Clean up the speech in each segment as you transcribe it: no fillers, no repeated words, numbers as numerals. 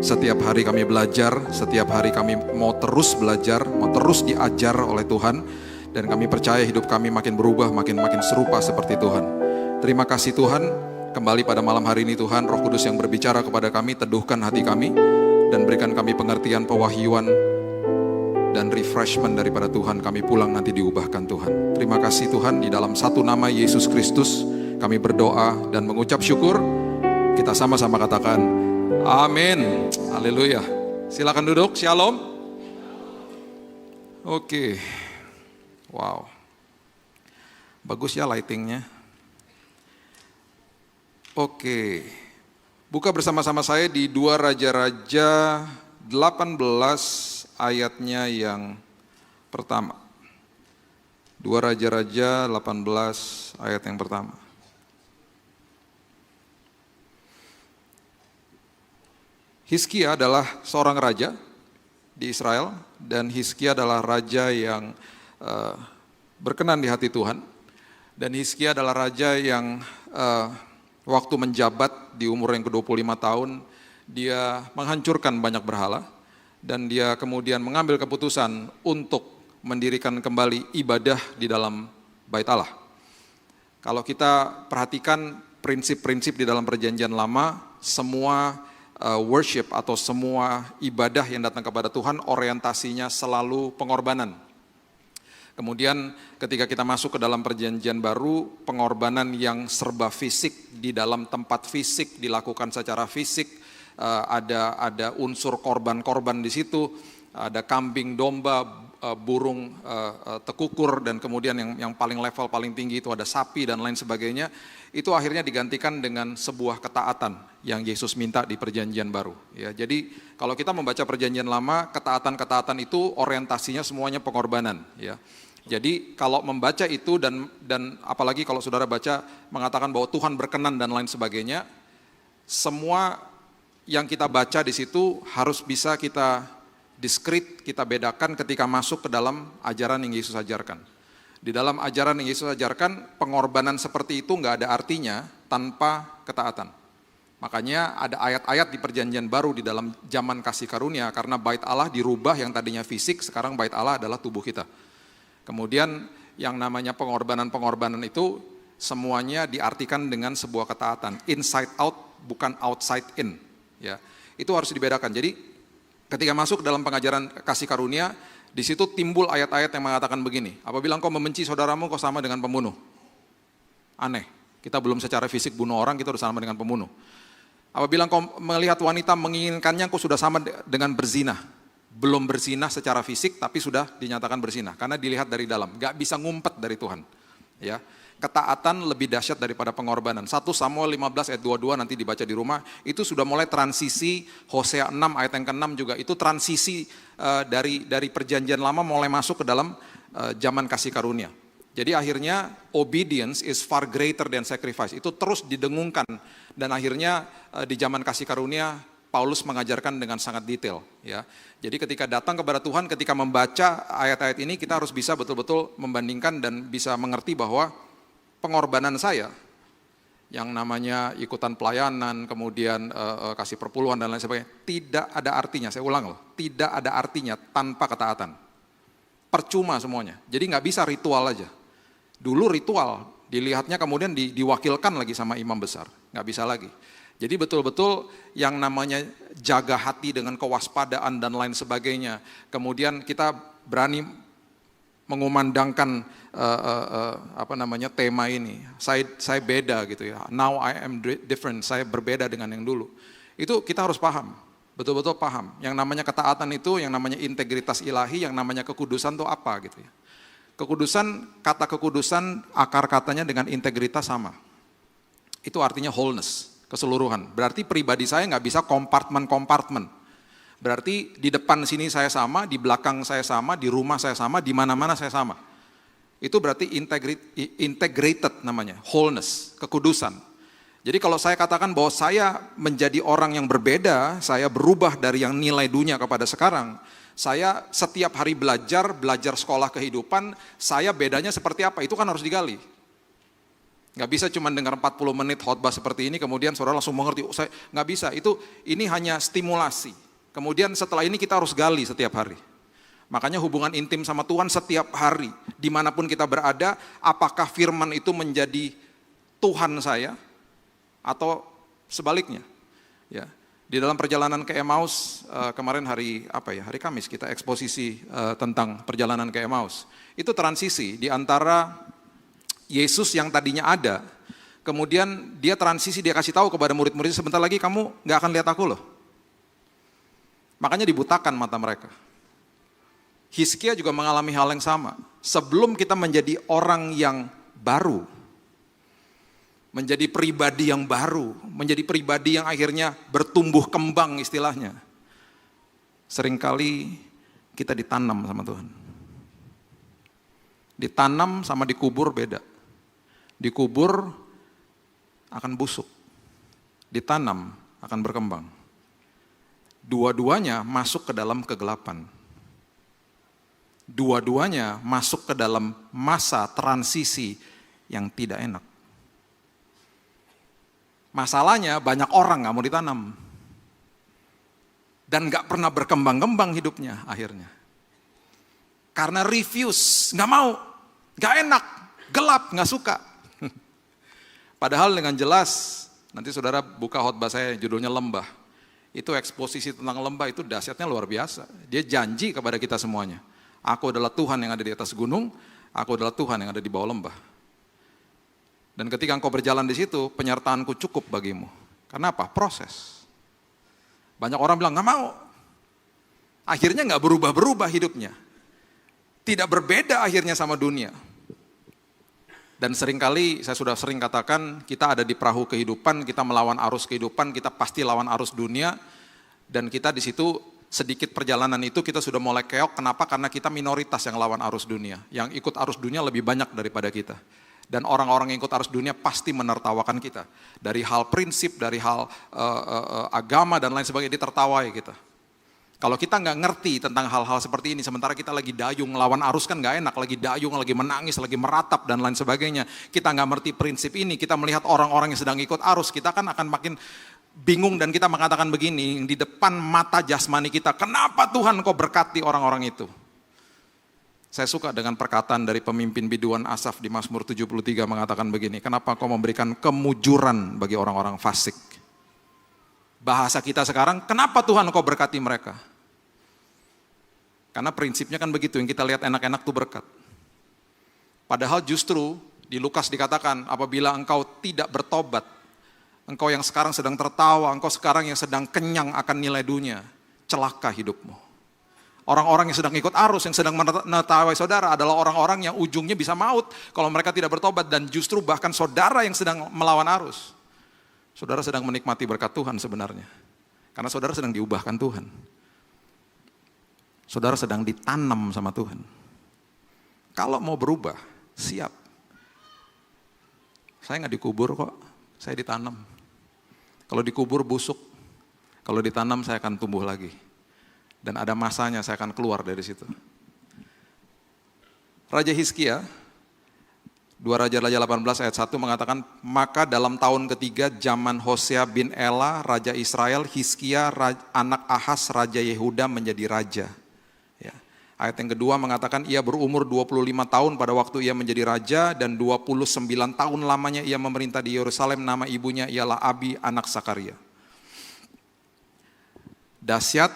Setiap hari kami belajar, setiap hari kami mau terus belajar, mau terus diajar oleh Tuhan. Dan kami percaya hidup kami makin berubah, makin serupa seperti Tuhan. Terima kasih Tuhan, kembali pada malam hari ini Tuhan, Roh Kudus yang berbicara kepada kami, teduhkan hati kami, dan berikan kami pengertian, pewahyuan, dan refreshment daripada Tuhan. Kami pulang nanti diubahkan Tuhan. Terima kasih Tuhan, di dalam satu nama Yesus Kristus, kami berdoa dan mengucap syukur. Kita sama-sama katakan, amin. Haleluya. Silakan duduk, shalom. Oke. Wow. Bagus ya lightingnya. Oke. Buka bersama-sama saya di 2 Raja-Raja 18 ayatnya yang pertama. 2 Raja-Raja 18 ayat yang pertama. Hizkia adalah seorang raja di Israel, dan Hizkia adalah raja yang berkenan di hati Tuhan. Dan Hizkia adalah raja yang waktu menjabat di umur yang ke-25 tahun, dia menghancurkan banyak berhala, dan dia kemudian mengambil keputusan untuk mendirikan kembali ibadah di dalam Bait Allah. Kalau kita perhatikan prinsip-prinsip di dalam Perjanjian Lama, semua worship atau semua ibadah yang datang kepada Tuhan orientasinya selalu pengorbanan. Kemudian ketika kita masuk ke dalam Perjanjian Baru, pengorbanan yang serba fisik, di dalam tempat fisik, dilakukan secara fisik, ada unsur korban-korban di situ, ada kambing, domba, burung tekukur, dan kemudian yang paling level paling tinggi itu ada sapi dan lain sebagainya. Itu akhirnya digantikan dengan sebuah ketaatan yang Yesus minta di Perjanjian Baru. Ya, jadi kalau kita membaca Perjanjian Lama, ketaatan-ketaatan itu orientasinya semuanya pengorbanan. Ya. Jadi kalau membaca itu dan apalagi kalau saudara baca mengatakan bahwa Tuhan berkenan dan lain sebagainya, semua yang kita baca di situ harus bisa kita diskrit, kita bedakan ketika masuk ke dalam ajaran yang Yesus ajarkan. Di dalam ajaran yang Yesus ajarkan, pengorbanan seperti itu nggak ada artinya tanpa ketaatan. Makanya ada ayat-ayat di Perjanjian Baru di dalam zaman kasih karunia, karena Bait Allah dirubah, yang tadinya fisik, sekarang Bait Allah adalah tubuh kita. Kemudian yang namanya pengorbanan-pengorbanan itu semuanya diartikan dengan sebuah ketaatan, inside out bukan outside in. Ya, itu harus dibedakan. Jadi ketika masuk dalam pengajaran kasih karunia, di situ timbul ayat-ayat yang mengatakan begini, apabila engkau membenci saudaramu, kau sama dengan pembunuh. Aneh, kita belum secara fisik bunuh orang, kita sudah sama dengan pembunuh. Apabila engkau melihat wanita menginginkannya, engkau sudah sama dengan berzina. Belum berzina secara fisik, tapi sudah dinyatakan berzina, karena dilihat dari dalam, gak bisa ngumpet dari Tuhan. Ya, ketaatan lebih dahsyat daripada pengorbanan. 1 Samuel 15 ayat 22 nanti dibaca di rumah, itu sudah mulai transisi. Hosea 6 ayat yang ke-6 juga, itu transisi dari Perjanjian Lama mulai masuk ke dalam zaman kasih karunia. Jadi akhirnya obedience is far greater than sacrifice, itu terus didengungkan, dan akhirnya di zaman kasih karunia Paulus mengajarkan dengan sangat detail. Ya. Jadi ketika datang kepada Tuhan, ketika membaca ayat-ayat ini, kita harus bisa betul-betul membandingkan dan bisa mengerti bahwa pengorbanan saya, yang namanya ikutan pelayanan, kemudian kasih perpuluhan dan lain sebagainya, tidak ada artinya, saya ulang loh, tidak ada artinya tanpa ketaatan. Percuma semuanya, jadi nggak bisa ritual aja. Dulu ritual, dilihatnya kemudian diwakilkan lagi sama imam besar, nggak bisa lagi. Jadi betul-betul yang namanya jaga hati dengan kewaspadaan dan lain sebagainya, kemudian kita berani mengumandangkan tema ini, saya beda gitu ya, now I am different, saya berbeda dengan yang dulu. Itu kita harus paham, betul-betul paham. Yang namanya ketaatan itu, yang namanya integritas ilahi, yang namanya kekudusan itu apa gitu ya. Kekudusan, kata kekudusan akar katanya dengan integritas sama. Itu artinya wholeness, keseluruhan. Berarti pribadi saya nggak bisa kompartmen-kompartmen. Berarti di depan sini saya sama, di belakang saya sama, di rumah saya sama, di mana-mana saya sama. Itu berarti integrated namanya, wholeness, kekudusan. Jadi kalau saya katakan bahwa saya menjadi orang yang berbeda, saya berubah dari yang nilai dunia kepada sekarang, saya setiap hari belajar sekolah kehidupan, saya bedanya seperti apa, itu kan harus digali. Nggak bisa cuma dengar 40 menit khotbah seperti ini, kemudian saudara langsung mengerti. Nggak bisa, ini hanya stimulasi. Kemudian setelah ini kita harus gali setiap hari. Makanya hubungan intim sama Tuhan setiap hari, dimanapun kita berada, apakah firman itu menjadi Tuhan saya, atau sebaliknya. Ya. Di dalam perjalanan ke Emmaus, kemarin hari Kamis, kita eksposisi tentang perjalanan ke Emmaus. Itu transisi di antara Yesus yang tadinya ada, kemudian dia transisi, dia kasih tahu kepada murid-muridnya, sebentar lagi kamu gak akan lihat aku loh. Makanya dibutakan mata mereka. Hizkia juga mengalami hal yang sama. Sebelum kita menjadi orang yang baru, menjadi pribadi yang baru, menjadi pribadi yang akhirnya bertumbuh kembang istilahnya, seringkali kita ditanam sama Tuhan. Ditanam sama dikubur beda. Dikubur akan busuk, ditanam akan berkembang. Dua-duanya masuk ke dalam kegelapan. Dua-duanya masuk ke dalam masa transisi yang tidak enak. Masalahnya banyak orang gak mau ditanam. Dan gak pernah berkembang-kembang hidupnya akhirnya. Karena refuse, gak mau, gak enak, gelap, gak suka. Padahal dengan jelas, nanti saudara buka khotbah saya judulnya Lembah. Itu eksposisi tentang lembah itu dahsyatnya luar biasa. Dia janji kepada kita semuanya. Aku adalah Tuhan yang ada di atas gunung, aku adalah Tuhan yang ada di bawah lembah. Dan ketika engkau berjalan di situ, penyertaanku cukup bagimu. Karena apa? Proses. Banyak orang bilang, gak mau. Akhirnya gak berubah-berubah hidupnya. Tidak berbeda akhirnya sama dunia. Dan seringkali, saya sudah sering katakan, kita ada di perahu kehidupan, kita melawan arus kehidupan, kita pasti lawan arus dunia. Dan kita di situ, sedikit perjalanan itu kita sudah mulai keok. Kenapa? Karena kita minoritas yang lawan arus dunia. Yang ikut arus dunia lebih banyak daripada kita. Dan orang-orang yang ikut arus dunia pasti menertawakan kita. Dari hal prinsip, dari hal agama dan lain sebagainya, ditertawai kita. Kalau kita nggak ngerti tentang hal-hal seperti ini, sementara kita lagi dayung melawan arus kan nggak enak, lagi dayung, lagi menangis, lagi meratap dan lain sebagainya. Kita nggak ngerti prinsip ini, kita melihat orang-orang yang sedang ikut arus, kita kan akan makin bingung dan kita mengatakan begini, di depan mata jasmani kita, kenapa Tuhan kau berkati orang-orang itu? Saya suka dengan perkataan dari pemimpin biduan Asaf di Mazmur 73 mengatakan begini, kenapa kau memberikan kemujuran bagi orang-orang fasik? Bahasa kita sekarang, kenapa Tuhan kau berkati mereka? Karena prinsipnya kan begitu, yang kita lihat enak-enak itu berkat. Padahal justru di Lukas dikatakan, apabila engkau tidak bertobat, engkau yang sekarang sedang tertawa, engkau sekarang yang sedang kenyang akan nilai dunia, celaka hidupmu. Orang-orang yang sedang ikut arus, yang sedang menertawai saudara adalah orang-orang yang ujungnya bisa maut kalau mereka tidak bertobat, dan justru bahkan saudara yang sedang melawan arus. Saudara sedang menikmati berkat Tuhan sebenarnya. Karena saudara sedang diubahkan Tuhan. Saudara sedang ditanam sama Tuhan. Kalau mau berubah, siap. Saya nggak dikubur kok, saya ditanam. Kalau dikubur busuk, kalau ditanam saya akan tumbuh lagi. Dan ada masanya saya akan keluar dari situ. Raja Hizkia, 2 Raja-Raja 18 ayat 1 mengatakan, maka dalam tahun ketiga zaman Hosea bin Ela, Raja Israel, Hizkia, anak Ahaz, Raja Yehuda menjadi raja. Ya. Ayat yang kedua mengatakan, ia berumur 25 tahun pada waktu ia menjadi raja, dan 29 tahun lamanya ia memerintah di Yerusalem, nama ibunya ialah Abi, anak Sakaria. Dahsyat,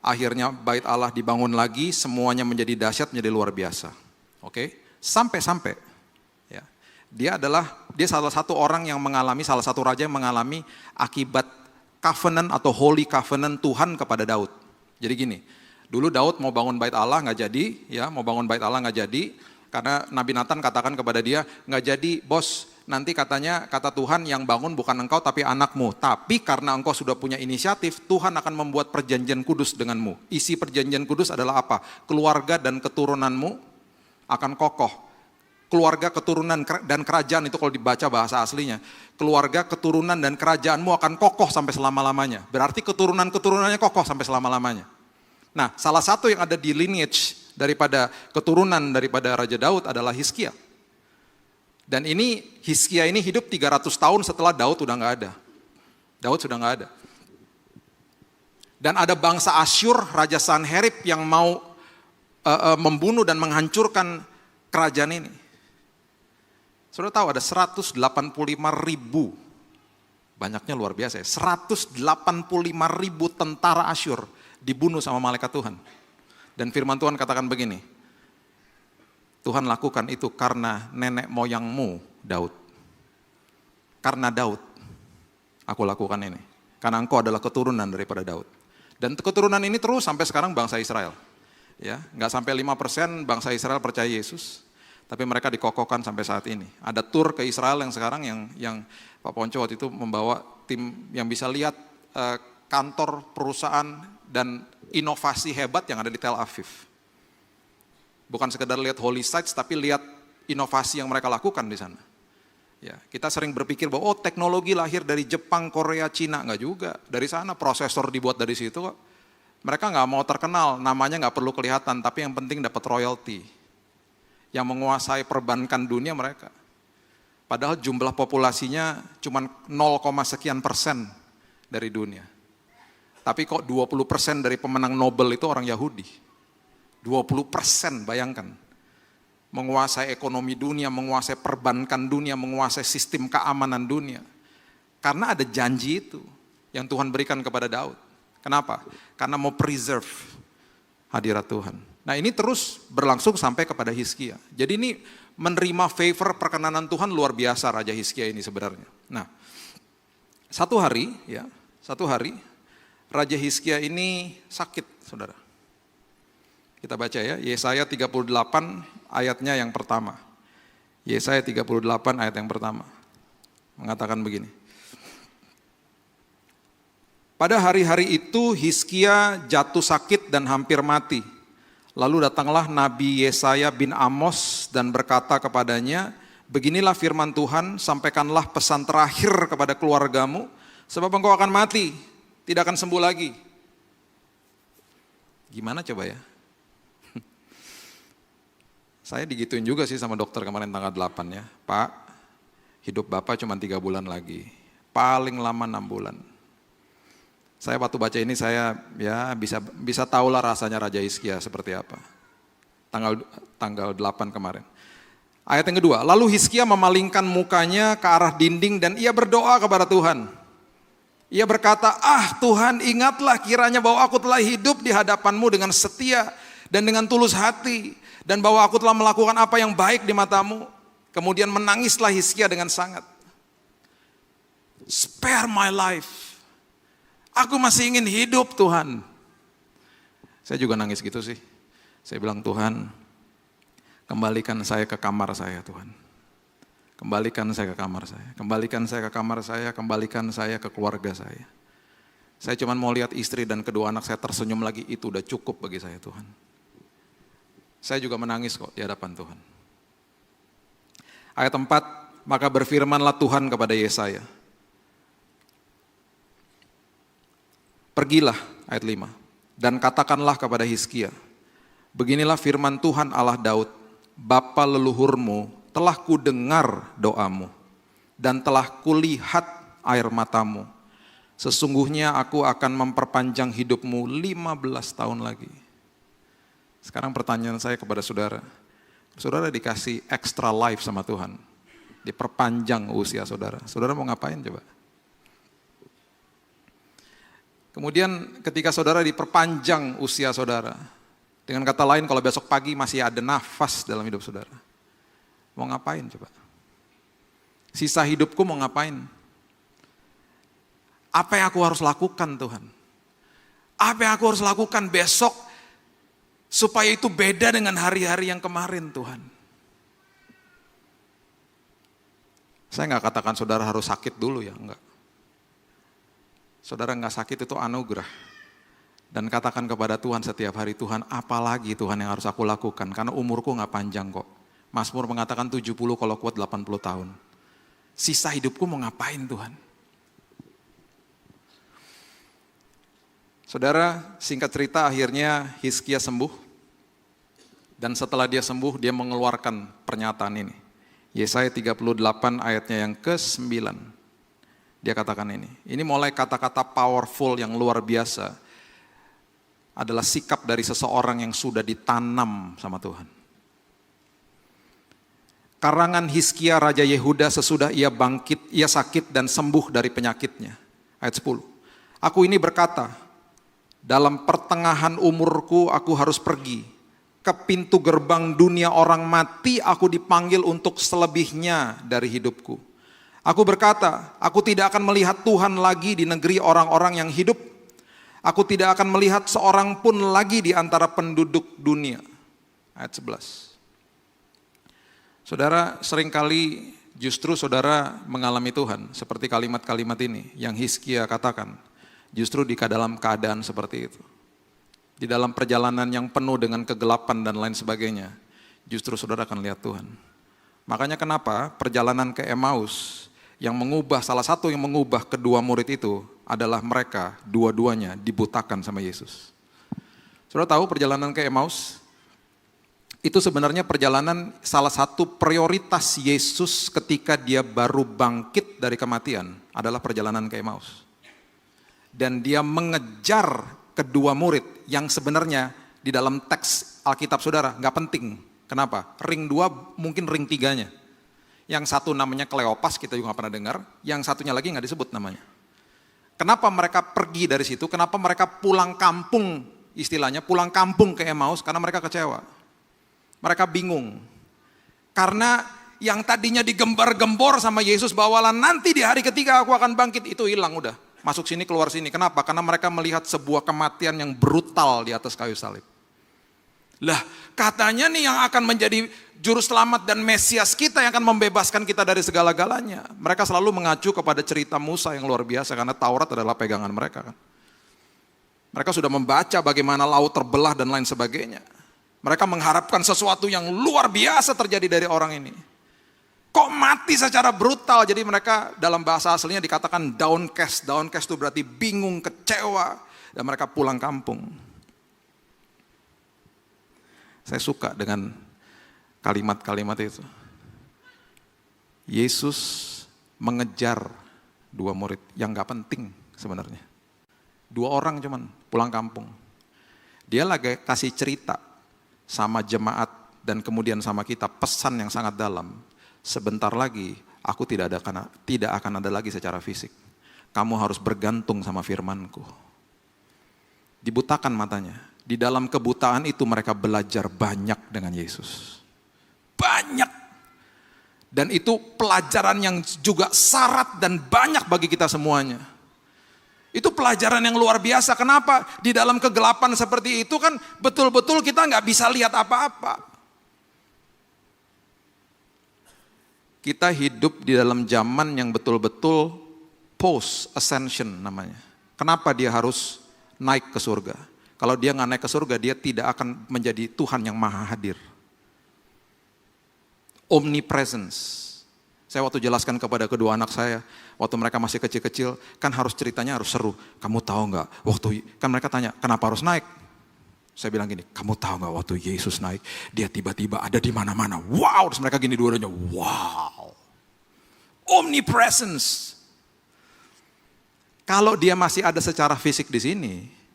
akhirnya bait Allah dibangun lagi, semuanya menjadi dahsyat, menjadi luar biasa. Oke, sampai-sampai. Dia salah satu orang yang mengalami, salah satu raja yang mengalami akibat covenant atau holy covenant Tuhan kepada Daud. Jadi gini, dulu Daud mau bangun bait Allah nggak jadi, ya mau bangun bait Allah nggak jadi, karena Nabi Nathan katakan kepada dia, nggak jadi bos, nanti katanya kata Tuhan yang bangun bukan engkau tapi anakmu. Tapi karena engkau sudah punya inisiatif, Tuhan akan membuat perjanjian kudus denganmu. Isi perjanjian kudus adalah apa? Keluarga dan keturunanmu akan kokoh. Keluarga, keturunan, dan kerajaan itu kalau dibaca bahasa aslinya. Keluarga, keturunan, dan kerajaanmu akan kokoh sampai selama-lamanya. Berarti keturunan-keturunannya kokoh sampai selama-lamanya. Nah, salah satu yang ada di lineage daripada keturunan daripada Raja Daud adalah Hizkia. Dan ini Hizkia ini hidup 300 tahun setelah Daud udah nggak ada. Daud sudah nggak ada. Dan ada bangsa Asyur, Raja Sanherib yang mau membunuh dan menghancurkan kerajaan ini. Sudah tahu ada 185 ribu, banyaknya luar biasa ya, 185 ribu tentara Asyur dibunuh sama malaikat Tuhan. Dan firman Tuhan katakan begini, Tuhan lakukan itu karena nenek moyangmu Daud. Karena Daud, aku lakukan ini. Karena engkau adalah keturunan daripada Daud. Dan keturunan ini terus sampai sekarang bangsa Israel. Ya, nggak sampai 5% bangsa Israel percaya Yesus, tapi mereka dikokohkan sampai saat ini. Ada tur ke Israel yang sekarang yang Pak Ponco waktu itu membawa tim yang bisa lihat kantor perusahaan dan inovasi hebat yang ada di Tel Aviv. Bukan sekedar lihat holy sites, tapi lihat inovasi yang mereka lakukan di sana. Ya, kita sering berpikir bahwa teknologi lahir dari Jepang, Korea, Cina, enggak juga. Dari sana prosesor dibuat dari situ kok. Mereka nggak mau terkenal, namanya nggak perlu kelihatan, tapi yang penting dapat royalti. Yang menguasai perbankan dunia mereka. Padahal jumlah populasinya cuma 0, sekian persen dari dunia. Tapi kok 20% dari pemenang Nobel itu orang Yahudi. 20%, bayangkan. Menguasai ekonomi dunia, menguasai perbankan dunia, menguasai sistem keamanan dunia. Karena ada janji itu yang Tuhan berikan kepada Daud. Kenapa? Karena mau preserve hadirat Tuhan. Nah ini terus berlangsung sampai kepada Hizkia. Jadi ini menerima favor perkenanan Tuhan luar biasa Raja Hizkia ini sebenarnya. Nah satu hari Raja Hizkia ini sakit, saudara. Kita baca ya, Yesaya 38 ayatnya yang pertama. Yesaya 38 ayat yang pertama. Mengatakan begini. Pada hari-hari itu Hizkia jatuh sakit dan hampir mati. Lalu datanglah Nabi Yesaya bin Amos dan berkata kepadanya, beginilah firman Tuhan, sampaikanlah pesan terakhir kepada keluargamu, sebab engkau akan mati, tidak akan sembuh lagi. Gimana coba ya? Saya digituin juga sih sama dokter kemarin tanggal 8 ya. Pak, hidup Bapak cuma 3 bulan lagi, paling lama 6 bulan. Saya waktu baca ini saya ya bisa tahulah rasanya Raja Hizkia seperti apa. Tanggal 8 kemarin. Ayat yang kedua, lalu Hizkia memalingkan mukanya ke arah dinding dan ia berdoa kepada Tuhan. Ia berkata, Tuhan ingatlah kiranya bahwa aku telah hidup di hadapanmu dengan setia dan dengan tulus hati. Dan bahwa aku telah melakukan apa yang baik di matamu. Kemudian menangislah Hizkia dengan sangat. Spare my life. Aku masih ingin hidup Tuhan. Saya juga nangis gitu sih. Saya bilang Tuhan, kembalikan saya ke kamar saya Tuhan. Kembalikan saya ke kamar saya. Kembalikan saya ke kamar saya, kembalikan saya ke keluarga saya. Saya cuma mau lihat istri dan kedua anak saya tersenyum lagi, itu udah cukup bagi saya Tuhan. Saya juga menangis kok di hadapan Tuhan. Ayat 4, maka berfirmanlah Tuhan kepada Yesaya. Pergilah, ayat 5, dan katakanlah kepada Hizkia, beginilah firman Tuhan Allah Daud, bapa leluhurmu telah kudengar doamu, dan telah kulihat air matamu. Sesungguhnya aku akan memperpanjang hidupmu 15 tahun lagi. Sekarang pertanyaan saya kepada saudara, saudara dikasih extra life sama Tuhan, diperpanjang usia saudara, saudara mau ngapain coba? Kemudian ketika saudara diperpanjang usia saudara, dengan kata lain kalau besok pagi masih ada nafas dalam hidup saudara, mau ngapain coba? Sisa hidupku mau ngapain? Apa yang aku harus lakukan Tuhan? Apa yang aku harus lakukan besok supaya itu beda dengan hari-hari yang kemarin Tuhan? Saya nggak katakan saudara harus sakit dulu ya, enggak. Saudara nggak sakit itu anugerah. Dan katakan kepada Tuhan setiap hari, Tuhan apalagi Tuhan yang harus aku lakukan, karena umurku nggak panjang kok. Mazmur mengatakan 70 kalau kuat 80 tahun. Sisa hidupku mau ngapain Tuhan? Saudara, singkat cerita akhirnya Hizkia sembuh. Dan setelah dia sembuh, dia mengeluarkan pernyataan ini. Yesaya 38 ayatnya yang ke-9. Dia katakan ini. Ini mulai kata-kata powerful yang luar biasa. Adalah sikap dari seseorang yang sudah ditanam sama Tuhan. Karangan Hizkia Raja Yehuda sesudah ia bangkit, ia sakit dan sembuh dari penyakitnya. Ayat 10. Aku ini berkata, dalam pertengahan umurku aku harus pergi. Ke pintu gerbang dunia orang mati aku dipanggil untuk selebihnya dari hidupku. Aku berkata, aku tidak akan melihat Tuhan lagi di negeri orang-orang yang hidup. Aku tidak akan melihat seorang pun lagi di antara penduduk dunia. Ayat 11. Saudara, seringkali justru saudara mengalami Tuhan. Seperti kalimat-kalimat ini yang Hizkia katakan. Justru di dalam keadaan seperti itu. Di dalam perjalanan yang penuh dengan kegelapan dan lain sebagainya. Justru saudara akan lihat Tuhan. Makanya kenapa perjalanan ke Emmaus yang mengubah, salah satu yang mengubah kedua murid itu adalah mereka dua-duanya dibutakan sama Yesus. Saudara tahu perjalanan ke Emmaus? Itu sebenarnya perjalanan salah satu prioritas Yesus ketika dia baru bangkit dari kematian adalah perjalanan ke Emmaus. Dan dia mengejar kedua murid yang sebenarnya di dalam teks Alkitab saudara gak penting. Kenapa? Ring 2 mungkin ring 3-nya. Yang satu namanya Kleopas, kita juga gak pernah dengar. Yang satunya lagi gak disebut namanya. Kenapa mereka pergi dari situ? Kenapa mereka pulang kampung, istilahnya pulang kampung ke Emmaus? Karena mereka kecewa. Mereka bingung. Karena yang tadinya digembar-gembor sama Yesus bawalah nanti di hari ketiga aku akan bangkit, itu hilang udah. Masuk sini keluar sini. Kenapa? Karena mereka melihat sebuah kematian yang brutal di atas kayu salib. Lah katanya nih yang akan menjadi juru selamat dan Mesias kita yang akan membebaskan kita dari segala-galanya. Mereka selalu mengacu kepada cerita Musa yang luar biasa karena Taurat adalah pegangan mereka kan. Mereka sudah membaca bagaimana laut terbelah dan lain sebagainya. Mereka mengharapkan sesuatu yang luar biasa terjadi dari orang ini. Kok mati secara brutal? Jadi mereka dalam bahasa aslinya dikatakan downcast. Downcast itu berarti bingung, kecewa. Dan mereka pulang kampung. Saya suka dengan kalimat-kalimat itu. Yesus mengejar dua murid yang gak penting sebenarnya. Dua orang cuman pulang kampung. Dia lagi kasih cerita sama jemaat dan kemudian sama kita pesan yang sangat dalam. Sebentar lagi aku tidak akan ada lagi secara fisik. Kamu harus bergantung sama firman-Ku. Dibutakan matanya. Di dalam kebutaan itu mereka belajar banyak dengan Yesus. Banyak. Dan itu pelajaran yang juga syarat dan banyak bagi kita semuanya. Itu pelajaran yang luar biasa. Kenapa? Di dalam kegelapan seperti itu kan betul-betul kita nggak bisa lihat apa-apa. Kita hidup di dalam zaman yang betul-betul post ascension namanya. Kenapa dia harus naik ke surga? Kalau dia nggak naik ke surga, dia tidak akan menjadi Tuhan yang maha hadir. Omnipresence. Saya waktu jelaskan kepada kedua anak saya, waktu mereka masih kecil-kecil, kan harus ceritanya harus seru. Kamu tahu nggak? Kan mereka tanya, kenapa harus naik? Saya bilang gini, kamu tahu nggak waktu Yesus naik, dia tiba-tiba ada di mana-mana. Wow, terus mereka gini dua-duanya, wow. Omnipresence. Kalau dia masih ada secara fisik di sini,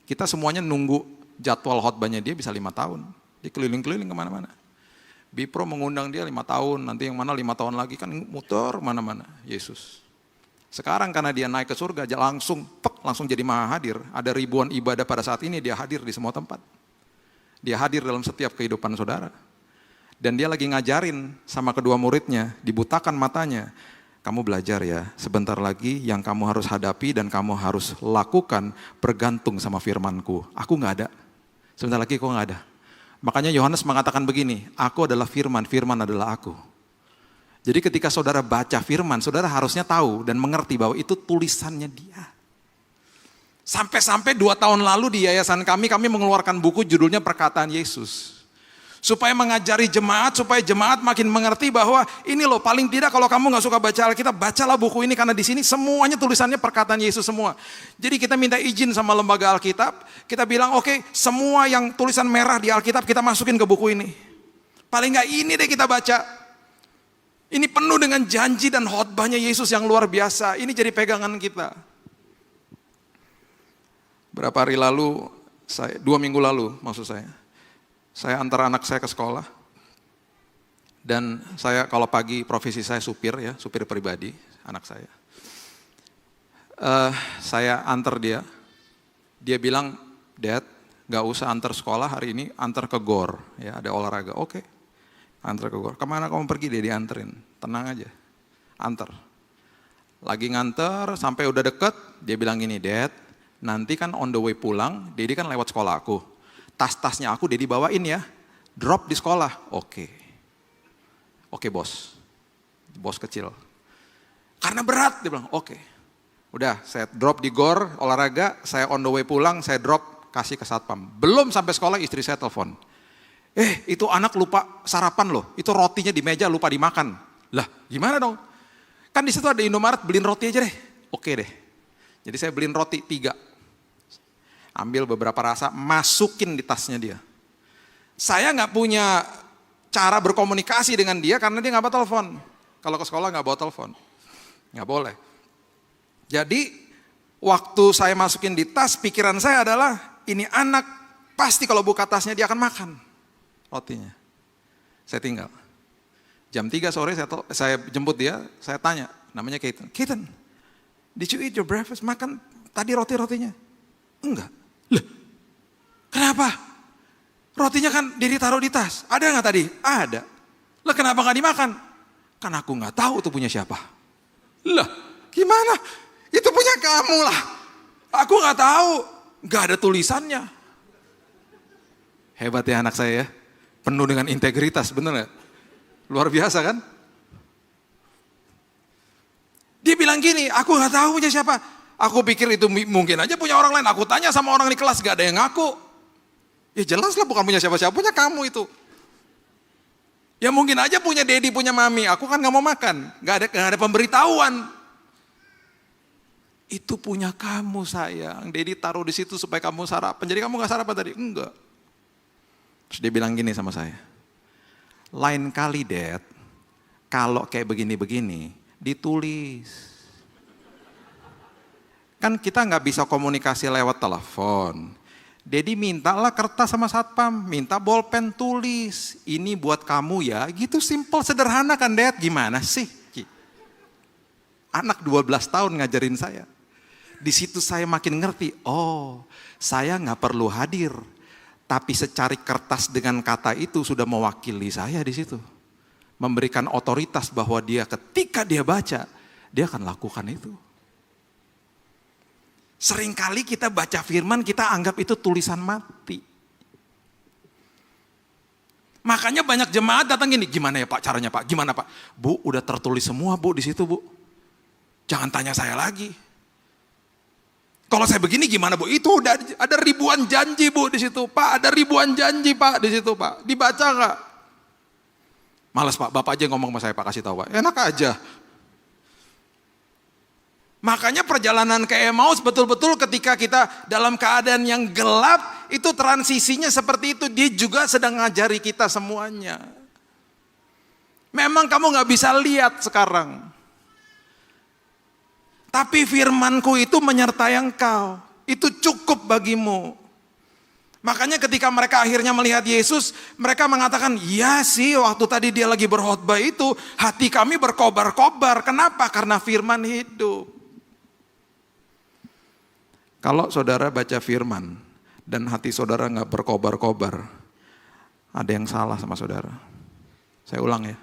kita semuanya nunggu jadwal khotbahnya dia bisa 5 tahun. Dia keliling-keliling kemana-mana. Bipro mengundang dia 5 tahun, nanti yang mana 5 tahun lagi kan muter mana-mana, Yesus. Sekarang karena dia naik ke surga, langsung jadi maha hadir. Ada ribuan ibadah pada saat ini, dia hadir di semua tempat. Dia hadir dalam setiap kehidupan saudara. Dan dia lagi ngajarin sama kedua muridnya, dibutakan matanya. Kamu belajar ya, sebentar lagi yang kamu harus hadapi dan kamu harus lakukan bergantung sama firman-Ku. Aku gak ada, sebentar lagi kok gak ada. Makanya Yohanes mengatakan begini, aku adalah firman, firman adalah aku. Jadi ketika saudara baca firman, saudara harusnya tahu dan mengerti bahwa itu tulisannya dia. Sampai-sampai 2 tahun lalu di yayasan kami mengeluarkan buku judulnya Perkataan Yesus. Supaya mengajari jemaat, supaya jemaat makin mengerti bahwa ini loh paling tidak kalau kamu gak suka baca Alkitab, bacalah buku ini karena di sini semuanya tulisannya Perkataan Yesus semua. Jadi kita minta izin sama lembaga Alkitab, kita bilang oke, semua yang tulisan merah di Alkitab kita masukin ke buku ini. Paling gak ini deh kita baca. Ini penuh dengan janji dan khotbahnya Yesus yang luar biasa. Ini jadi pegangan kita. Berapa hari lalu, 2 minggu lalu maksud saya antar anak saya ke sekolah. Dan saya kalau pagi profesi saya supir ya, supir pribadi anak saya. Saya antar dia. Dia bilang, Dad, gak usah antar sekolah hari ini, antar ke GOR. Ya, ada olahraga. Oke, antar ke GOR. Kemana kamu pergi? Dia dianterin. Tenang aja, antar. Lagi nganter, sampai udah deket, dia bilang gini, Dad, nanti kan on the way pulang, Dedi kan lewat sekolah aku. Tas-tasnya aku Dedi bawain ya, drop di sekolah. Oke, bos. Bos kecil. Karena berat, dia bilang, oke. Udah, saya drop di GOR, olahraga, saya on the way pulang, saya drop, kasih ke satpam. Belum sampai sekolah, istri saya telepon. Itu anak lupa sarapan loh, itu rotinya di meja lupa dimakan. Lah, gimana dong? Kan di situ ada Indomaret, beliin roti aja deh. Oke deh. Jadi saya beliin roti 3. Ambil beberapa rasa, masukin di tasnya dia. Saya nggak punya cara berkomunikasi dengan dia karena dia nggak bawa telepon. Kalau ke sekolah nggak bawa telepon, nggak boleh. Jadi waktu saya masukin di tas, pikiran saya adalah ini anak pasti kalau buka tasnya dia akan makan rotinya. Saya tinggal. Jam 3 sore saya jemput dia, saya tanya, namanya Keaton. Keaton, did you eat your breakfast? Makan tadi roti-rotinya? Enggak. Loh, kenapa? Rotinya kan ditaruh di tas. Ada nggak tadi? Ada. Lah kenapa nggak dimakan? Kan aku nggak tahu itu punya siapa. Lah, gimana? Itu punya kamu lah. Aku nggak tahu. Nggak ada tulisannya. Hebat ya anak saya ya. Penuh dengan integritas, bener nggak? Luar biasa kan? Dia bilang gini, aku nggak tahu punya siapa. Aku pikir itu mungkin aja punya orang lain. Aku tanya sama orang di kelas, gak ada yang ngaku. Ya jelas lah bukan punya siapa-siapa, punya kamu itu. Ya mungkin aja punya Dedi, punya Mami. Aku kan gak mau makan, gak ada pemberitahuan. Itu punya kamu sayang. Dedi taruh di situ supaya kamu sarapan. Jadi kamu gak sarapan tadi? Enggak. Terus dia bilang gini sama saya. Lain kali Dad, kalau kayak begini-begini, ditulis. Kan kita nggak bisa komunikasi lewat telepon. Dedi mintalah kertas sama satpam, minta bolpen tulis. Ini buat kamu ya, gitu simple sederhana kan Dad. Gimana sih? Anak 12 tahun ngajarin saya. Di situ saya makin ngerti, oh saya nggak perlu hadir. Tapi secari kertas dengan kata itu sudah mewakili saya di situ. Memberikan otoritas bahwa dia ketika dia baca, dia akan lakukan itu. Seringkali kita baca firman, kita anggap itu tulisan mati. Makanya banyak jemaat datang gini, gimana ya Pak caranya Pak? Gimana Pak? Bu, udah tertulis semua Bu di situ Bu. Jangan tanya saya lagi. Kalau saya begini gimana Bu? Itu udah ada ribuan janji Bu di situ Pak. Ada ribuan janji Pak di situ Pak. Dibaca nggak? Malas Pak, Bapak aja ngomong sama saya Pak, kasih tahu Pak. Enak aja. Makanya perjalanan ke Emmaus betul-betul ketika kita dalam keadaan yang gelap, itu transisinya seperti itu. Dia juga sedang ngajari kita semuanya. Memang kamu gak bisa lihat sekarang. Tapi firmanku itu menyertai engkau. Itu cukup bagimu. Makanya ketika mereka akhirnya melihat Yesus, mereka mengatakan, iya sih waktu tadi dia lagi berkhotbah itu, hati kami berkobar-kobar. Kenapa? Karena firman hidup. Kalau saudara baca firman dan hati saudara nggak berkobar-kobar, ada yang salah sama saudara. Saya ulang ya.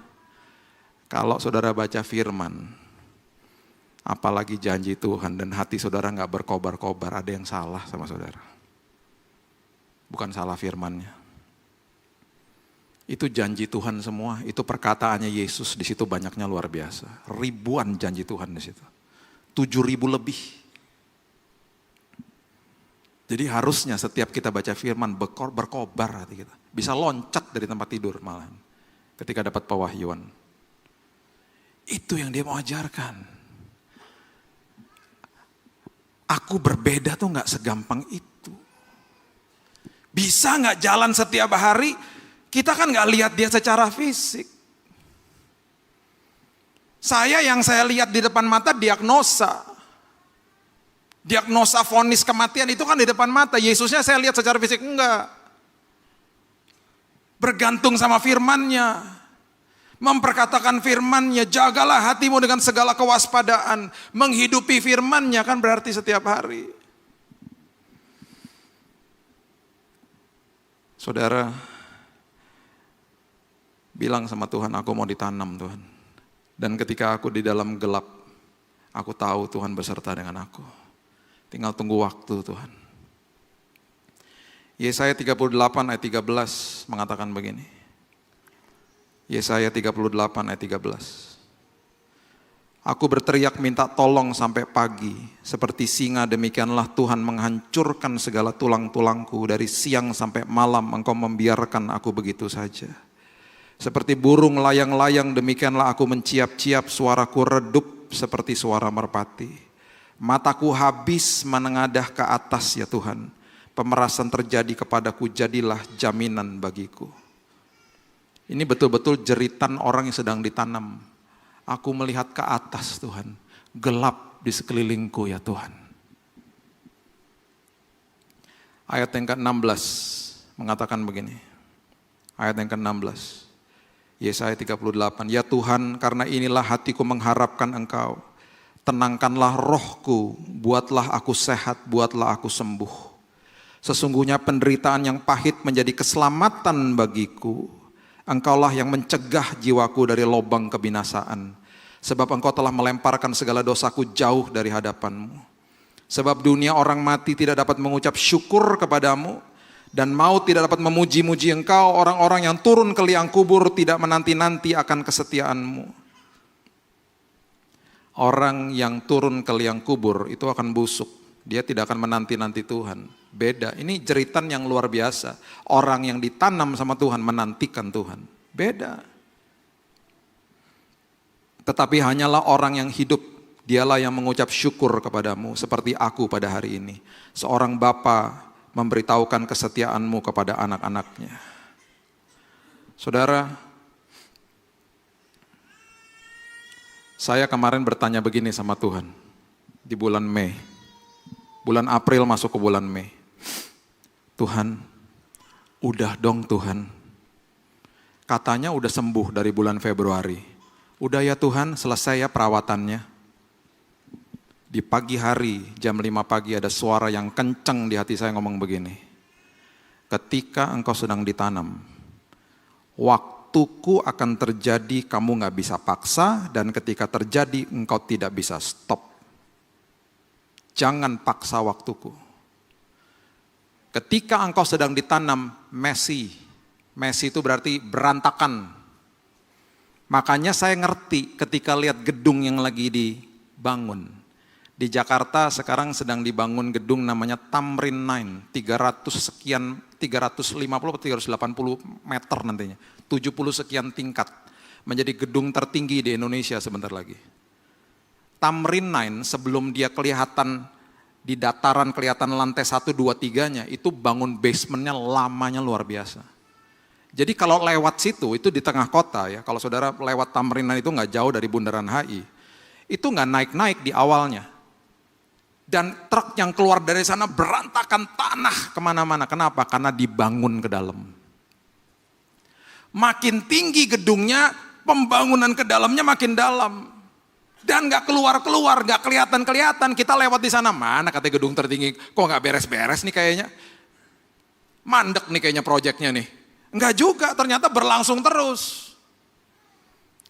Kalau saudara baca firman, apalagi janji Tuhan dan hati saudara nggak berkobar-kobar, ada yang salah sama saudara. Bukan salah firmannya. Itu janji Tuhan semua, itu perkataannya Yesus di situ banyaknya luar biasa. Ribuan janji Tuhan di situ. 7.000 lebih. Jadi harusnya setiap kita baca firman berkobar hati kita. Bisa loncat dari tempat tidur malahan. Ketika dapat pewahyuan. Itu yang dia mau ajarkan. Aku berbeda tuh gak segampang itu. Bisa gak jalan setiap hari, kita kan gak lihat dia secara fisik. Yang saya lihat di depan mata diagnosa. Diagnosa vonis kematian itu kan di depan mata. Yesusnya saya lihat secara fisik enggak. Bergantung sama firman-Nya. Memperkatakan firman-Nya, jagalah hatimu dengan segala kewaspadaan. Menghidupi firman-Nya kan berarti setiap hari. Saudara, bilang sama Tuhan, aku mau ditanam Tuhan. Dan ketika aku di dalam gelap, aku tahu Tuhan beserta dengan aku. Tinggal tunggu waktu Tuhan. Yesaya 38 ayat 13 mengatakan begini. Yesaya 38 ayat 13. Aku berteriak minta tolong sampai pagi. Seperti singa demikianlah Tuhan menghancurkan segala tulang-tulangku. Dari siang sampai malam engkau membiarkan aku begitu saja. Seperti burung layang-layang demikianlah aku menciap-ciap, suaraku redup seperti suara merpati. Mataku habis menengadah ke atas ya Tuhan. Pemerasan terjadi kepadaku, jadilah jaminan bagiku. Ini betul-betul jeritan orang yang sedang ditanam. Aku melihat ke atas Tuhan. Gelap di sekelilingku ya Tuhan. Ayat yang ke-16 mengatakan begini. Ayat yang ke-16. Yesaya 38, ya Tuhan karena inilah hatiku mengharapkan Engkau. Tenangkanlah rohku, buatlah aku sehat, buatlah aku sembuh. Sesungguhnya penderitaan yang pahit menjadi keselamatan bagiku. Engkaulah yang mencegah jiwaku dari lobang kebinasaan. Sebab Engkau telah melemparkan segala dosaku jauh dari hadapan-Mu. Sebab dunia orang mati tidak dapat mengucap syukur kepadamu. Dan maut tidak dapat memuji-muji Engkau, orang-orang yang turun ke liang kubur tidak menanti-nanti akan kesetiaan-Mu. Orang yang turun ke liang kubur itu akan busuk, dia tidak akan menanti-nanti Tuhan. Beda, ini jeritan yang luar biasa. Orang yang ditanam sama Tuhan menantikan Tuhan. Beda. Tetapi hanyalah orang yang hidup, dialah yang mengucap syukur kepadamu, seperti aku pada hari ini. Seorang bapa memberitahukan kesetiaan-Mu kepada anak-anaknya. Saudara, saya kemarin bertanya begini sama Tuhan di bulan Mei. Bulan April masuk ke bulan Mei. Tuhan, udah dong Tuhan. Katanya udah sembuh dari bulan Februari. Udah ya Tuhan, selesai ya perawatannya. Di pagi hari, jam 5 pagi ada suara yang kencang di hati saya ngomong begini. Ketika engkau sedang ditanam, waktuku akan terjadi, kamu gak bisa paksa, dan ketika terjadi engkau tidak bisa stop. Jangan paksa waktuku. Ketika engkau sedang ditanam, messy itu berarti berantakan. Makanya saya ngerti ketika lihat gedung yang lagi dibangun. Di Jakarta sekarang sedang dibangun gedung namanya Tamrin 9, 350 atau 380 meter nantinya, 70 sekian tingkat, menjadi gedung tertinggi di Indonesia sebentar lagi. Tamrin 9 sebelum dia kelihatan di dataran, kelihatan lantai 1, 2, 3-nya, itu bangun basementnya lamanya luar biasa. Jadi kalau lewat situ, itu di tengah kota ya, kalau saudara lewat Tamrin 9 itu nggak jauh dari Bundaran HI, itu nggak naik-naik di awalnya. Dan truk yang keluar dari sana berantakan tanah kemana-mana. Kenapa? Karena dibangun ke dalam. Makin tinggi gedungnya, pembangunan ke dalamnya makin dalam. Dan gak keluar-keluar, gak kelihatan-kelihatan. Kita lewat di sana, mana kata gedung tertinggi, kok gak beres-beres nih kayaknya. Mandek nih kayaknya proyeknya nih. Enggak juga, ternyata berlangsung terus.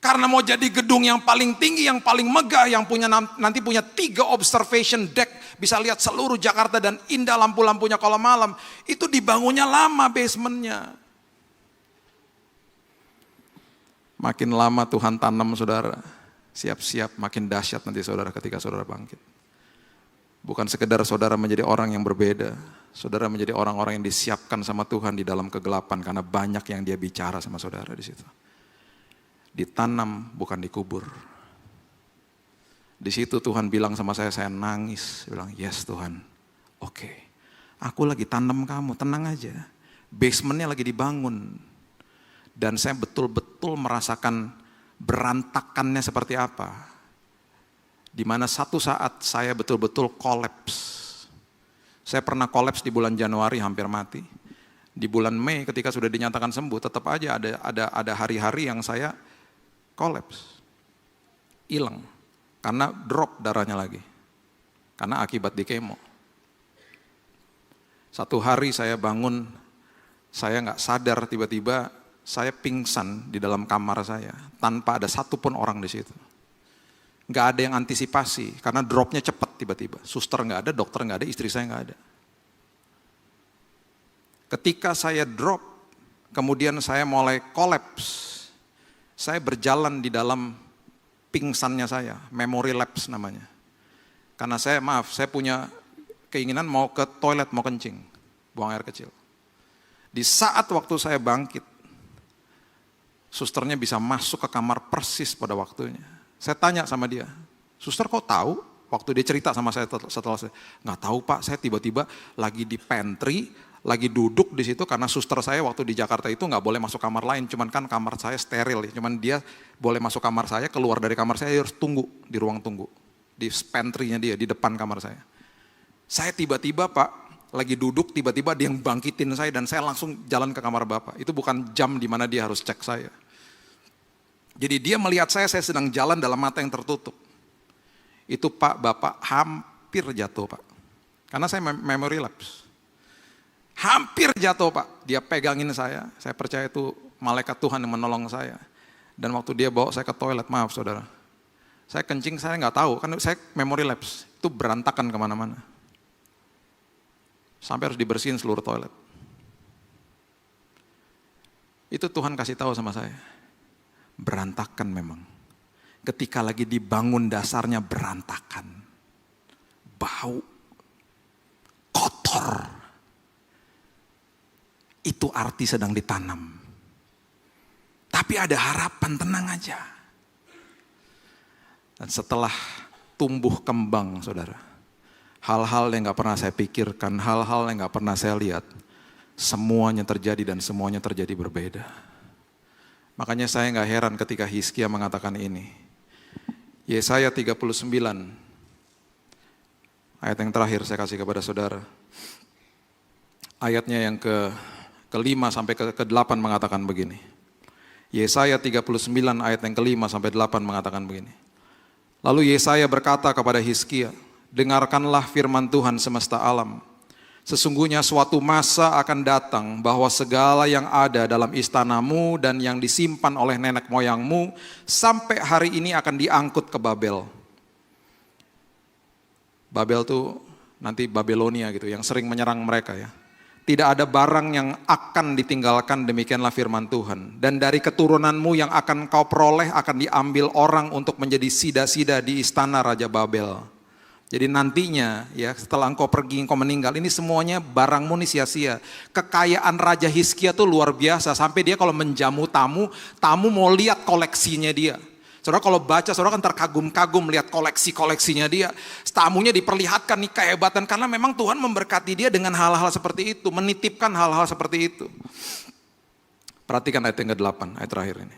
Karena mau jadi gedung yang paling tinggi, yang paling megah, yang punya nanti punya 3 observation deck, bisa lihat seluruh Jakarta dan indah lampu-lampunya kalau malam, itu dibangunnya lama basementnya. Makin lama Tuhan tanam saudara, siap-siap makin dahsyat nanti saudara ketika saudara bangkit. Bukan sekedar saudara menjadi orang yang berbeda, saudara menjadi orang-orang yang disiapkan sama Tuhan di dalam kegelapan karena banyak yang Dia bicara sama saudara di situ. Ditanam bukan dikubur. Di situ Tuhan bilang sama saya nangis. Dia bilang, yes Tuhan, oke. Aku lagi tanam kamu, tenang aja. Basementnya lagi dibangun. Dan saya betul-betul merasakan berantakannya seperti apa. Di mana satu saat saya betul-betul kolaps. Saya pernah kolaps di bulan Januari hampir mati. Di bulan Mei ketika sudah dinyatakan sembuh, tetap aja ada hari-hari yang saya kolaps. Hilang. Karena drop darahnya lagi. Karena akibat di kemo. Satu hari saya bangun, saya nggak sadar tiba-tiba saya pingsan di dalam kamar saya tanpa ada satupun orang di situ. Nggak ada yang antisipasi karena dropnya cepat tiba-tiba. Suster nggak ada, dokter nggak ada, istri saya nggak ada. Ketika saya drop, kemudian saya mulai kolaps. Saya berjalan di dalam pingsannya saya, memory lapse namanya. Karena saya punya keinginan mau ke toilet, mau kencing, buang air kecil. Di saat waktu saya bangkit, susternya bisa masuk ke kamar persis pada waktunya. Saya tanya sama dia, suster kok tahu? Waktu dia cerita sama saya setelah saya, nggak tahu Pak, saya tiba-tiba lagi di pantry, lagi duduk di situ karena suster saya waktu di Jakarta itu nggak boleh masuk kamar lain, cuman kan kamar saya steril, cuman dia boleh masuk kamar saya, keluar dari kamar saya harus tunggu di ruang tunggu, di pantry-nya dia di depan kamar saya. Saya tiba-tiba Pak, lagi duduk tiba-tiba dia yang bangkitin saya dan saya langsung jalan ke kamar Bapak. Itu bukan jam di mana dia harus cek saya. Jadi dia melihat saya sedang jalan dalam mata yang tertutup. Itu Pak, Bapak hampir jatuh Pak. Karena saya memory lapse. Hampir jatuh Pak. Dia pegangin saya percaya itu malaikat Tuhan yang menolong saya. Dan waktu dia bawa saya ke toilet, maaf saudara. Saya kencing, saya nggak tahu, kan saya memory lapse. Itu berantakan kemana-mana. Sampai harus dibersihin seluruh toilet. Itu Tuhan kasih tahu sama saya. Berantakan memang. Ketika lagi dibangun dasarnya berantakan. Bau. Kotor. Itu arti sedang ditanam. Tapi ada harapan, tenang aja. Dan setelah tumbuh kembang saudara. Hal-hal yang gak pernah saya pikirkan, hal-hal yang gak pernah saya lihat, semuanya terjadi dan semuanya terjadi berbeda. Makanya saya gak heran ketika Hizkia mengatakan ini. Yesaya 39, ayat yang terakhir saya kasih kepada saudara. Ayatnya yang ke-5 sampai ke-8 mengatakan begini. Yesaya 39 ayat yang ke-5 sampai 8 mengatakan begini. Lalu Yesaya berkata kepada Hizkia, dengarkanlah firman Tuhan semesta alam. Sesungguhnya suatu masa akan datang bahwa segala yang ada dalam istanamu dan yang disimpan oleh nenek moyangmu sampai hari ini akan diangkut ke Babel. Babel tuh nanti Babelonia gitu yang sering menyerang mereka ya. Tidak ada barang yang akan ditinggalkan, demikianlah firman Tuhan. Dan dari keturunanmu yang akan kau peroleh akan diambil orang untuk menjadi sida-sida di istana Raja Babel. Jadi nantinya ya setelah engkau pergi, engkau meninggal, ini semuanya barangmu nih sia-sia. Kekayaan Raja Hizkia tuh luar biasa, sampai dia kalau menjamu tamu, tamu mau lihat koleksinya dia. Saudara kalau baca, saudara kan terkagum-kagum lihat koleksi-koleksinya dia. Tamunya diperlihatkan nih kehebatan, karena memang Tuhan memberkati dia dengan hal-hal seperti itu, menitipkan hal-hal seperti itu. Perhatikan ayat yang ke-8, ayat terakhir ini.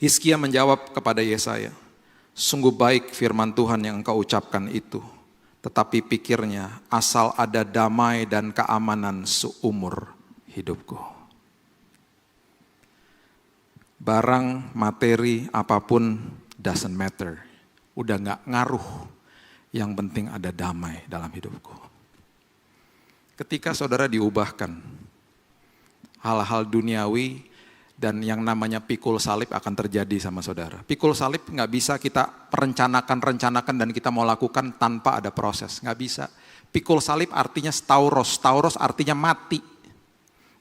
Hizkia menjawab kepada Yesaya, sungguh baik firman Tuhan yang engkau ucapkan itu. Tetapi pikirnya, asal ada damai dan keamanan seumur hidupku. Barang, materi, apapun doesn't matter. Udah gak ngaruh. Yang penting ada damai dalam hidupku. Ketika saudara diubahkan, hal-hal duniawi dan yang namanya pikul salib akan terjadi sama saudara. Pikul salib gak bisa kita rencanakan dan kita mau lakukan tanpa ada proses. Gak bisa. Pikul salib artinya stauros. Stauros artinya mati.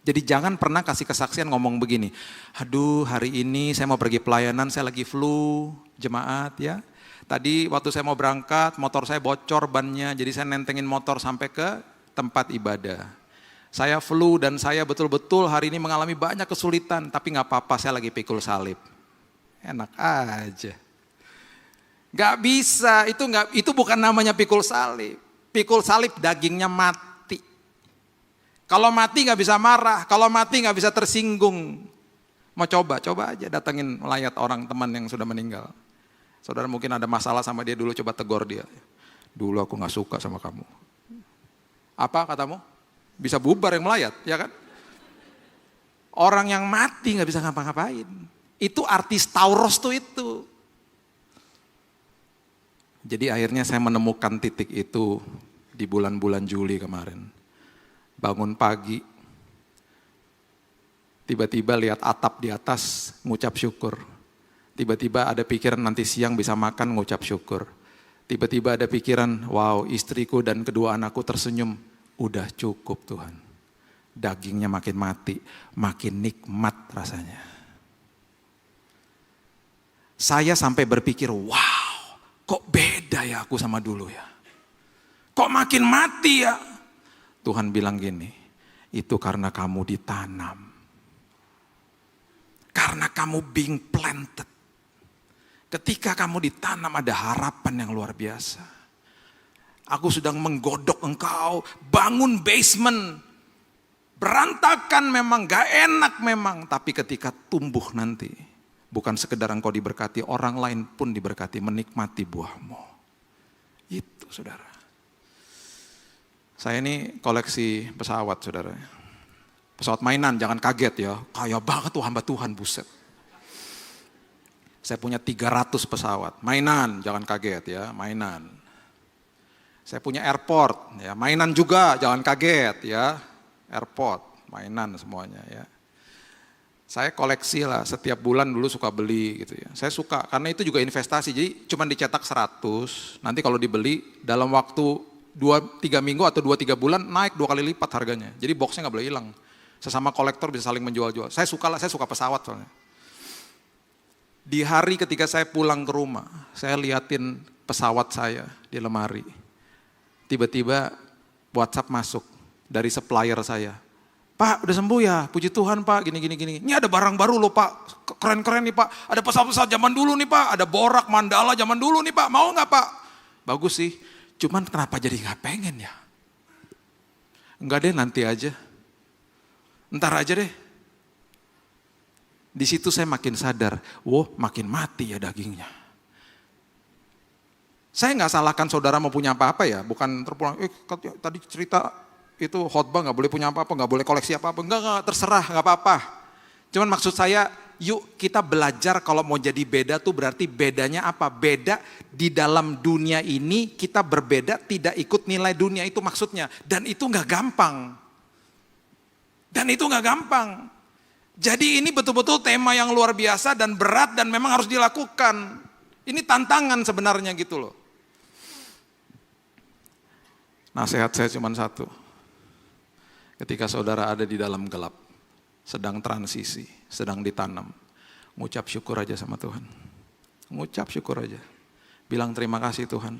Jadi jangan pernah kasih kesaksian ngomong begini. Aduh hari ini saya mau pergi pelayanan, saya lagi flu, jemaat ya. Tadi waktu saya mau berangkat, motor saya bocor bannya, jadi saya nentengin motor sampai ke tempat ibadah. Saya flu dan saya betul-betul hari ini mengalami banyak kesulitan, tapi gak apa-apa, saya lagi pikul salib. Enak aja. Gak bisa, itu bukan namanya pikul salib. Pikul salib dagingnya mati. Kalau mati gak bisa marah, kalau mati gak bisa tersinggung. Mau coba aja datengin melayat orang teman yang sudah meninggal. Saudara mungkin ada masalah sama dia dulu, coba tegur dia. Dulu aku gak suka sama kamu. Apa katamu? Bisa bubar yang melayat, ya kan? Orang yang mati gak bisa ngapa-ngapain. Itu artis Tauros tuh itu. Jadi akhirnya saya menemukan titik itu di bulan-bulan Juli kemarin. Bangun pagi, tiba-tiba lihat atap di atas, ngucap syukur. Tiba-tiba ada pikiran nanti siang bisa makan, ngucap syukur. Tiba-tiba ada pikiran, wow, istriku dan kedua anakku tersenyum. Udah cukup Tuhan. Dagingnya makin mati, makin nikmat rasanya. Saya sampai berpikir, wow, kok beda ya aku sama dulu ya. Kok makin mati ya. Tuhan bilang gini, itu karena kamu ditanam. Karena kamu being planted. Ketika kamu ditanam ada harapan yang luar biasa. Aku sedang menggodok engkau, bangun basement. Berantakan memang, gak enak memang. Tapi ketika tumbuh nanti, bukan sekedar engkau diberkati, orang lain pun diberkati, menikmati buahmu. Itu saudara. Saya ini koleksi pesawat saudara. Pesawat mainan, jangan kaget ya. Kaya banget tuh hamba Tuhan, buset. Saya punya 300 pesawat, mainan, jangan kaget ya, mainan. Saya punya airport, ya, mainan juga, jangan kaget ya, airport, mainan semuanya ya. Saya koleksi lah, setiap bulan dulu suka beli gitu ya. Saya suka, karena itu juga investasi, jadi cuma dicetak 100, nanti kalau dibeli dalam waktu 2-3 minggu atau 2-3 bulan naik 2 kali lipat harganya. Jadi boxnya gak boleh hilang. Sesama kolektor bisa saling menjual-jual. Saya suka pesawat soalnya. Di hari ketika saya pulang ke rumah, saya liatin pesawat saya di lemari. Tiba-tiba WhatsApp masuk dari supplier saya. Pak, udah sembuh ya? Puji Tuhan Pak, gini. Ini ada barang baru loh Pak, keren-keren nih Pak. Ada pesawat-pesawat zaman dulu nih Pak, ada Borak, Mandala zaman dulu nih Pak, mau gak Pak? Bagus sih, cuman kenapa jadi gak pengen ya? Enggak deh, nanti aja. Ntar aja deh. Di situ saya makin sadar, makin mati ya dagingnya. Saya nggak salahkan saudara mau punya apa-apa ya, bukan terpulang, tadi cerita itu khotbah nggak boleh punya apa-apa, nggak boleh koleksi apa-apa, enggak, terserah, nggak apa-apa. Cuman maksud saya, yuk kita belajar kalau mau jadi beda tuh berarti bedanya apa? Beda di dalam dunia ini kita berbeda, tidak ikut nilai dunia itu maksudnya. Dan itu nggak gampang. Jadi ini betul-betul tema yang luar biasa dan berat dan memang harus dilakukan. Ini tantangan sebenarnya gitu loh. Nasihat saya cuma satu. Ketika saudara ada di dalam gelap, sedang transisi, sedang ditanam, ngucap syukur aja sama Tuhan. Ngucap syukur aja. Bilang terima kasih Tuhan.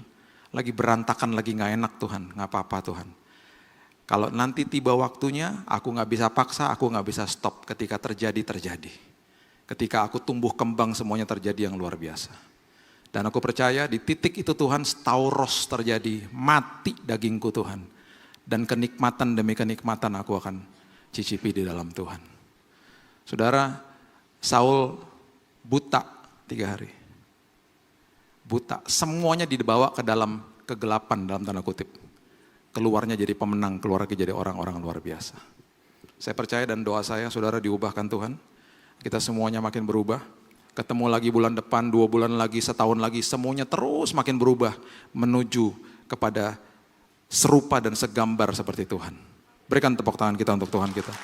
Lagi berantakan, lagi gak enak Tuhan, gak apa-apa Tuhan. Kalau nanti tiba waktunya, aku gak bisa paksa, aku gak bisa stop. Ketika terjadi. Ketika aku tumbuh kembang, semuanya terjadi yang luar biasa. Dan aku percaya di titik itu Tuhan, Tauros terjadi, mati dagingku Tuhan. Dan kenikmatan demi kenikmatan aku akan cicipi di dalam Tuhan. Saudara, Saul buta 3 hari. Buta, semuanya dibawa ke dalam kegelapan dalam tanda kutip. Keluarnya jadi pemenang, keluar lagi jadi orang-orang luar biasa. Saya percaya dan doa saya, saudara diubahkan Tuhan. Kita semuanya makin berubah. Ketemu lagi bulan depan, 2 bulan lagi, setahun lagi, semuanya terus makin berubah. Menuju kepada serupa dan segambar seperti Tuhan. Berikan tepuk tangan kita untuk Tuhan kita.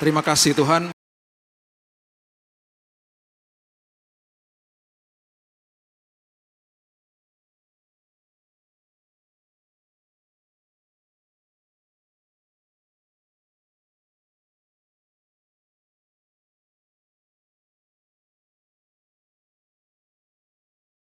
Terima kasih Tuhan.